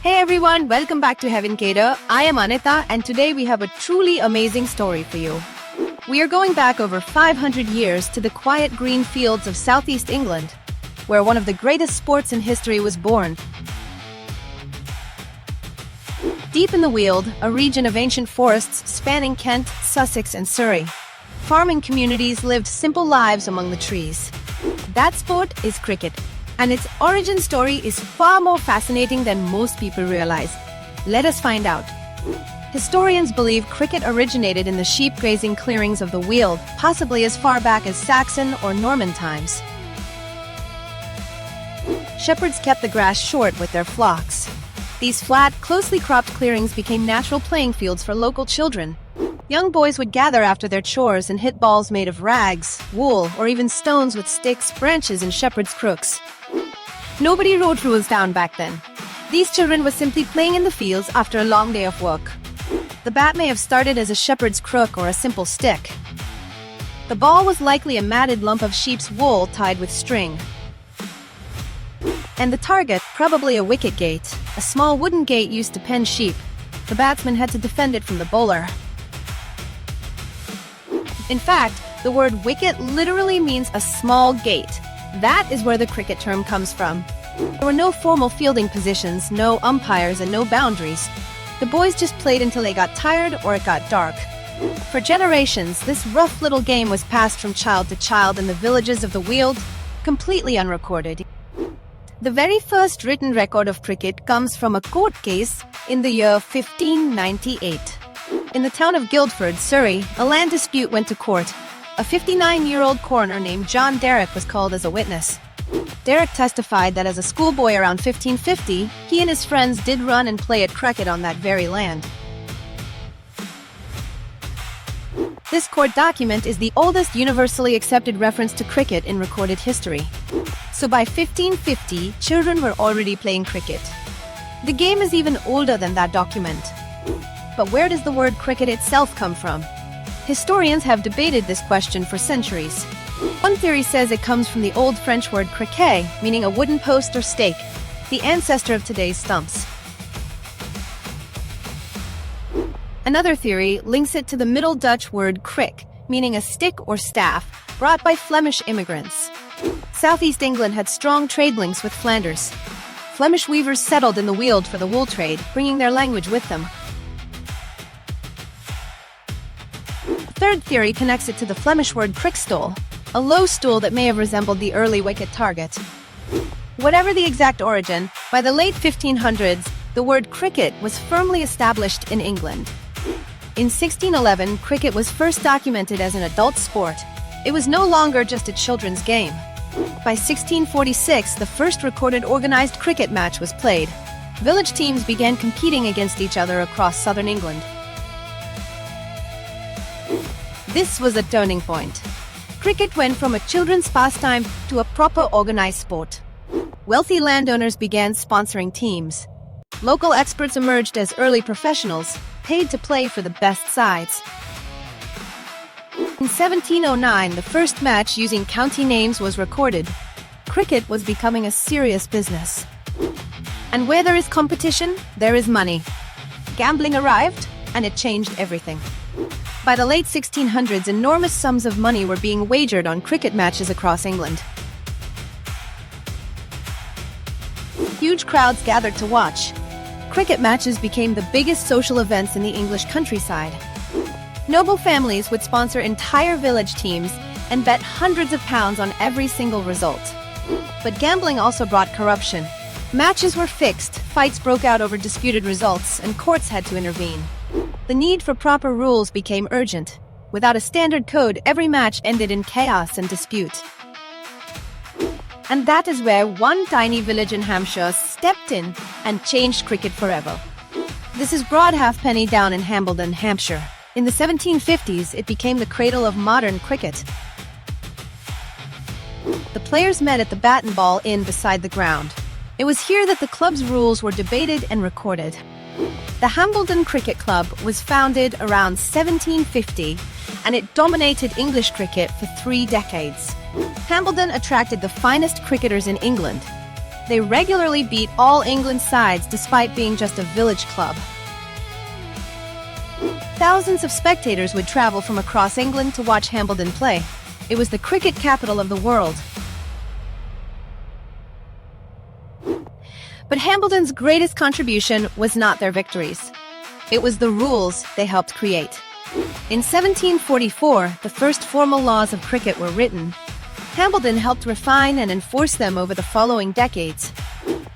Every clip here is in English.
Hey everyone, welcome back to Heaven Cater. I am Anitha and today we have a truly amazing story for you. We are going back over 500 years to the quiet green fields of southeast England, where one of the greatest sports in history was born. Deep in the Weald, a region of ancient forests spanning Kent, Sussex and Surrey, farming communities lived simple lives among the trees. That sport is cricket, and its origin story is far more fascinating than most people realize. Let us find out. Historians believe cricket originated in the sheep grazing clearings of the Weald, possibly as far back as Saxon or Norman times. Shepherds kept the grass short with their flocks. These flat, closely cropped clearings became natural playing fields for local children. Young boys would gather after their chores and hit balls made of rags, wool, or even stones with sticks, branches, and shepherd's crooks. Nobody wrote rules down back then. These children were simply playing in the fields after a long day of work. The bat may have started as a shepherd's crook or a simple stick. The ball was likely a matted lump of sheep's wool tied with string. And the target, probably a wicket gate, a small wooden gate used to pen sheep. The batsman had to defend it from the bowler. In fact, the word wicket literally means a small gate. That is where the cricket term comes from. There were no formal fielding positions, no umpires, and no boundaries. The boys just played until they got tired or it got dark. For generations, this rough little game was passed from child to child in the villages of the Weald, completely unrecorded. The very first written record of cricket comes from a court case in the year 1598. In the town of Guildford, Surrey, a land dispute went to court. A 59-year-old coroner named John Derrick was called as a witness. Derrick testified that as a schoolboy around 1550, he and his friends did run and play at cricket on that very land. This court document is the oldest universally accepted reference to cricket in recorded history. So by 1550, children were already playing cricket. The game is even older than that document. But where does the word cricket itself come from? Historians have debated this question for centuries. One theory says it comes from the Old French word criquet, meaning a wooden post or stake, the ancestor of today's stumps. Another theory links it to the Middle Dutch word crick, meaning a stick or staff, brought by Flemish immigrants. Southeast England had strong trade links with Flanders. Flemish weavers settled in the Weald for the wool trade, bringing their language with them. Third theory connects it to the Flemish word kriekstoel, a low stool that may have resembled the early wicket target. Whatever the exact origin, by the late 1500s, the word cricket was firmly established in England. In 1611, cricket was first documented as an adult sport. It was no longer just a children's game. By 1646, the first recorded organized cricket match was played. Village teams began competing against each other across southern England. This was a turning point. Cricket went from a children's pastime to a proper organized sport. Wealthy landowners began sponsoring teams. Local experts emerged as early professionals, paid to play for the best sides. In 1709, the first match using county names was recorded. Cricket was becoming a serious business. And where there is competition, there is money. Gambling arrived, and it changed everything. By the late 1600s, enormous sums of money were being wagered on cricket matches across England. Huge crowds gathered to watch. Cricket matches became the biggest social events in the English countryside. Noble families would sponsor entire village teams and bet hundreds of pounds on every single result. But gambling also brought corruption. Matches were fixed, fights broke out over disputed results, and courts had to intervene. The need for proper rules became urgent. Without a standard code, every match ended in chaos and dispute. And that is where one tiny village in Hampshire stepped in and changed cricket forever. This is Broadhalfpenny Down in Hambledon, Hampshire. In the 1750s, it became the cradle of modern cricket. The players met at the Bat and Ball Inn beside the ground. It was here that the club's rules were debated and recorded. The Hambledon Cricket Club was founded around 1750, and it dominated English cricket for 3 decades. Hambledon attracted the finest cricketers in England. They regularly beat all England sides despite being just a village club. Thousands of spectators would travel from across England to watch Hambledon play. It was the cricket capital of the world. But Hambledon's greatest contribution was not their victories. It was the rules they helped create. In 1744, the first formal laws of cricket were written. Hambledon helped refine and enforce them over the following decades.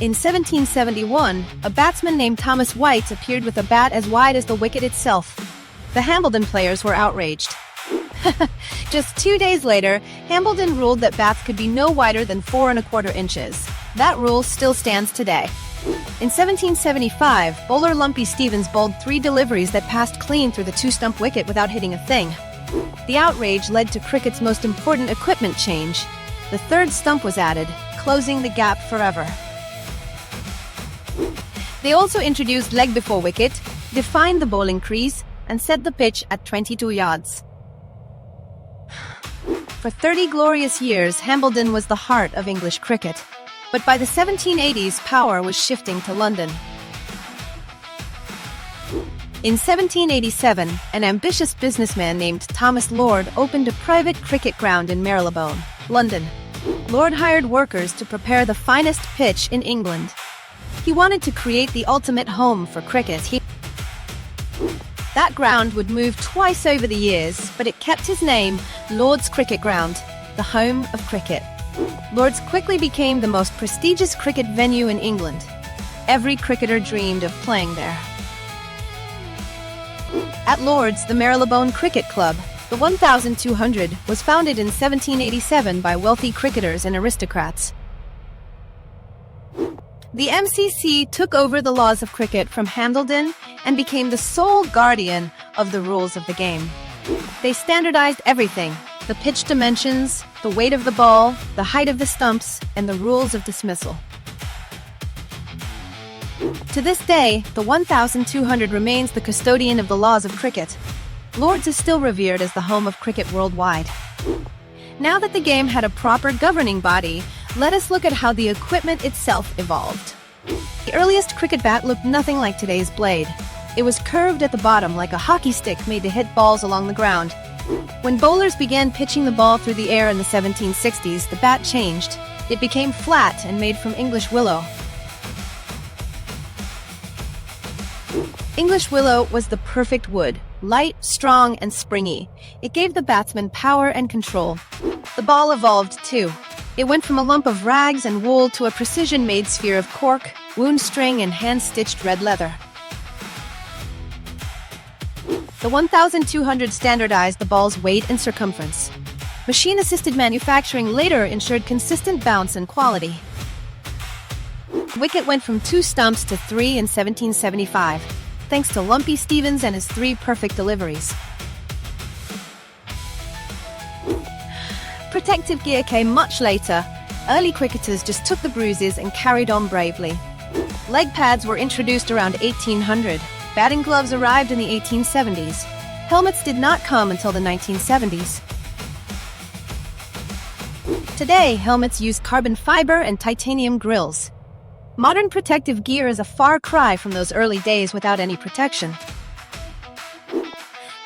In 1771, a batsman named Thomas White appeared with a bat as wide as the wicket itself. The Hambledon players were outraged. Just 2 days later, Hambledon ruled that bats could be no wider than 4¼ inches. That rule still stands today. In 1775, bowler Lumpy Stevens bowled 3 deliveries that passed clean through the 2-stump wicket without hitting a thing. The outrage led to cricket's most important equipment change. The 3rd stump was added, closing the gap forever. They also introduced leg before wicket, defined the bowling crease, and set the pitch at 22 yards. For 30 glorious years, Hambledon was the heart of English cricket. But by the 1780s, power was shifting to London. In 1787, an ambitious businessman named Thomas Lord opened a private cricket ground in Marylebone, London. Lord hired workers to prepare the finest pitch in England. He wanted to create the ultimate home for cricket. That ground would move twice over the years, but it kept his name, Lord's Cricket Ground, the home of cricket. Lord's quickly became the most prestigious cricket venue in England. Every cricketer dreamed of playing there. At Lord's, the Marylebone Cricket Club, the 1200, was founded in 1787 by wealthy cricketers and aristocrats. The MCC took over the laws of cricket from Hambledon and became the sole guardian of the rules of the game. They standardized everything: the pitch dimensions, the weight of the ball, the height of the stumps, and the rules of dismissal. To this day, the 1200 remains the custodian of the laws of cricket. Lord's is still revered as the home of cricket worldwide. Now that the game had a proper governing body, let us look at how the equipment itself evolved. The earliest cricket bat looked nothing like today's blade. It was curved at the bottom like a hockey stick made to hit balls along the ground. When bowlers began pitching the ball through the air in the 1760s, the bat changed. It became flat and made from English willow. English willow was the perfect wood, light, strong, and springy. It gave the batsman power and control. The ball evolved too. It went from a lump of rags and wool to a precision-made sphere of cork, wound string, and hand-stitched red leather. The 1200 standardized the ball's weight and circumference. Machine-assisted manufacturing later ensured consistent bounce and quality. The wicket went from 2 stumps to 3 in 1775, thanks to Lumpy Stevens and his 3 perfect deliveries. Protective gear came much later. Early cricketers just took the bruises and carried on bravely. Leg pads were introduced around 1800. Batting gloves arrived in the 1870s. Helmets did not come until the 1970s. Today, helmets use carbon fiber and titanium grills. Modern protective gear is a far cry from those early days without any protection.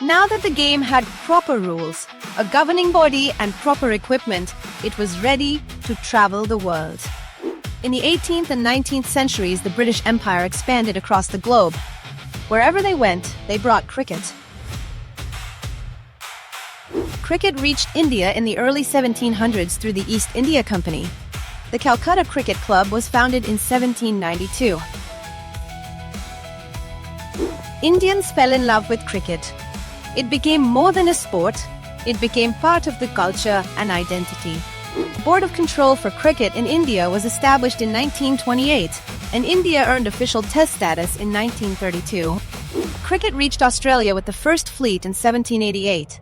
Now that the game had proper rules, a governing body, and proper equipment, it was ready to travel the world. In the 18th and 19th centuries, the British Empire expanded across the globe. Wherever they went, they brought cricket. Cricket reached India in the early 1700s through the East India Company. The Calcutta Cricket Club was founded in 1792. Indians fell in love with cricket. It became more than a sport. It became part of the culture and identity. The Board of Control for Cricket in India was established in 1928, and India earned official test status in 1932. Cricket reached Australia with the first fleet in 1788.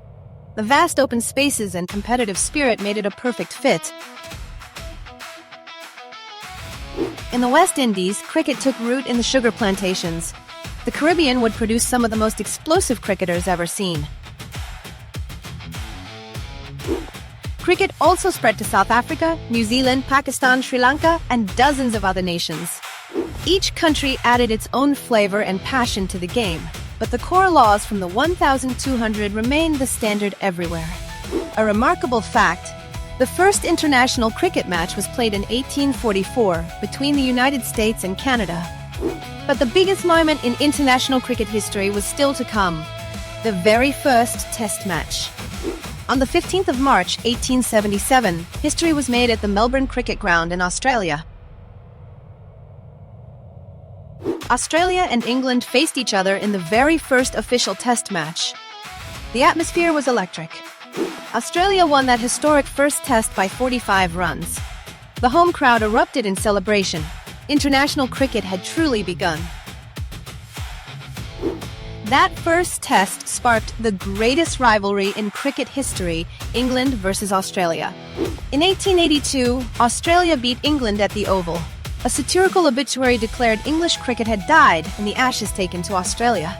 The vast open spaces and competitive spirit made it a perfect fit. In the West Indies, cricket took root in the sugar plantations. The Caribbean would produce some of the most explosive cricketers ever seen. Cricket also spread to South Africa, New Zealand, Pakistan, Sri Lanka, and dozens of other nations. Each country added its own flavor and passion to the game, but the core laws from the 1200 remained the standard everywhere. A remarkable fact: the first international cricket match was played in 1844 between the United States and Canada. But the biggest moment in international cricket history was still to come: the very first Test match. On the 15th of March, 1877, history was made at the Melbourne Cricket Ground in Australia. Australia and England faced each other in the very first official Test match. The atmosphere was electric. Australia won that historic first Test by 45 runs. The home crowd erupted in celebration. International cricket had truly begun. That first Test sparked the greatest rivalry in cricket history, England versus Australia. In 1882, Australia beat England at the Oval. A satirical obituary declared English cricket had died and the ashes taken to Australia.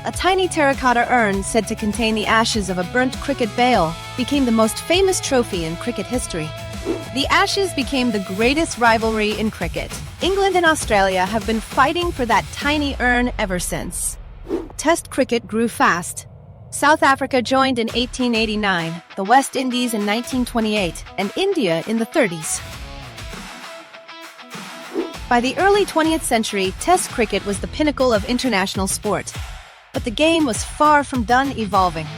A tiny terracotta urn said to contain the ashes of a burnt cricket bale became the most famous trophy in cricket history. The ashes became the greatest rivalry in cricket. England and Australia have been fighting for that tiny urn ever since. Test cricket grew fast. South Africa joined in 1889, the West Indies in 1928, and India in the 30s. By the early 20th century, Test cricket was the pinnacle of international sport. But the game was far from done evolving.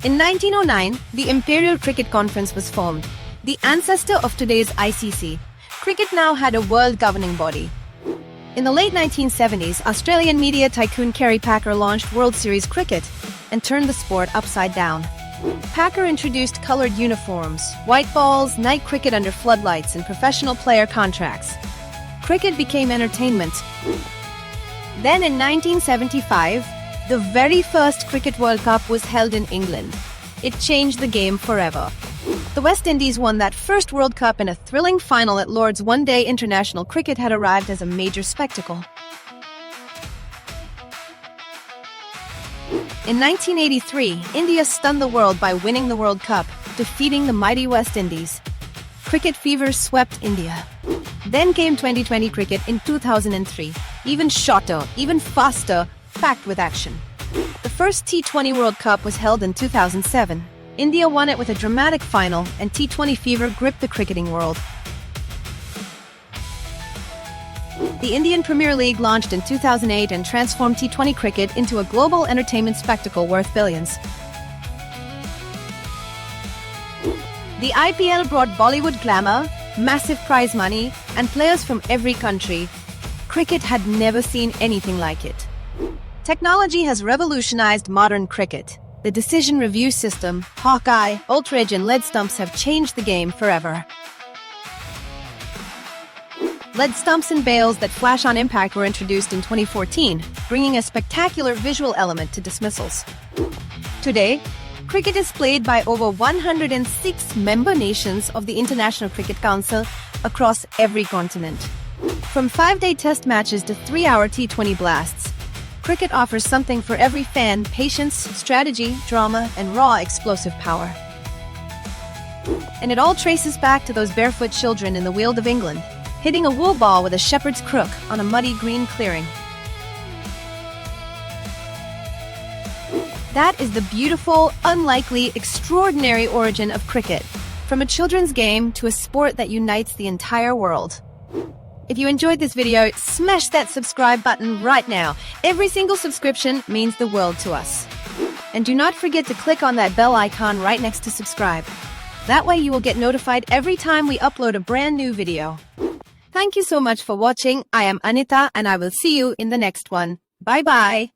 In 1909, the Imperial Cricket Conference was formed, the ancestor of today's ICC. Cricket now had a world governing body. In the late 1970s, Australian media tycoon Kerry launched World Series cricket and turned the sport upside down. Packer introduced colored uniforms, white balls, night cricket under floodlights, and professional player contracts. Cricket became entertainment. Then in 1975, the very first Cricket World Cup was held in England. It changed the game forever. The West Indies won that first World Cup in a thrilling final at Lord's. One day international cricket had arrived as a major spectacle. In 1983, India stunned the world by winning the World Cup, defeating the mighty West Indies. Cricket fever swept India. Then came 2020 cricket in 2003, even shorter, even faster, packed with action. The first T20 World Cup was held in 2007. India won it with a dramatic final, and T20 fever gripped the cricketing world. The Indian Premier League launched in 2008 and transformed T20 cricket into a global entertainment spectacle worth billions. The IPL brought Bollywood glamour, massive prize money, and players from every country. Cricket had never seen anything like it. Technology has revolutionized modern cricket. The decision review system, Hawkeye, Ultra-Edge, and LED stumps have changed the game forever. LED stumps and bails that flash on impact were introduced in 2014, bringing a spectacular visual element to dismissals. Today, cricket is played by over 106 member nations of the International Cricket Council across every continent. From 5-day test matches to 3-hour T20 blasts, cricket offers something for every fan: patience, strategy, drama, and raw explosive power. And it all traces back to those barefoot children in the Weald of England, hitting a wool ball with a shepherd's crook on a muddy green clearing. That is the beautiful, unlikely, extraordinary origin of cricket, from a children's game to a sport that unites the entire world. If you enjoyed this video, smash that subscribe button right now. Every single subscription means the world to us. And do not forget to click on that bell icon right next to subscribe. That way you will get notified every time we upload a brand new video. Thank you so much for watching. I am Anitha and I will see you in the next one. Bye bye.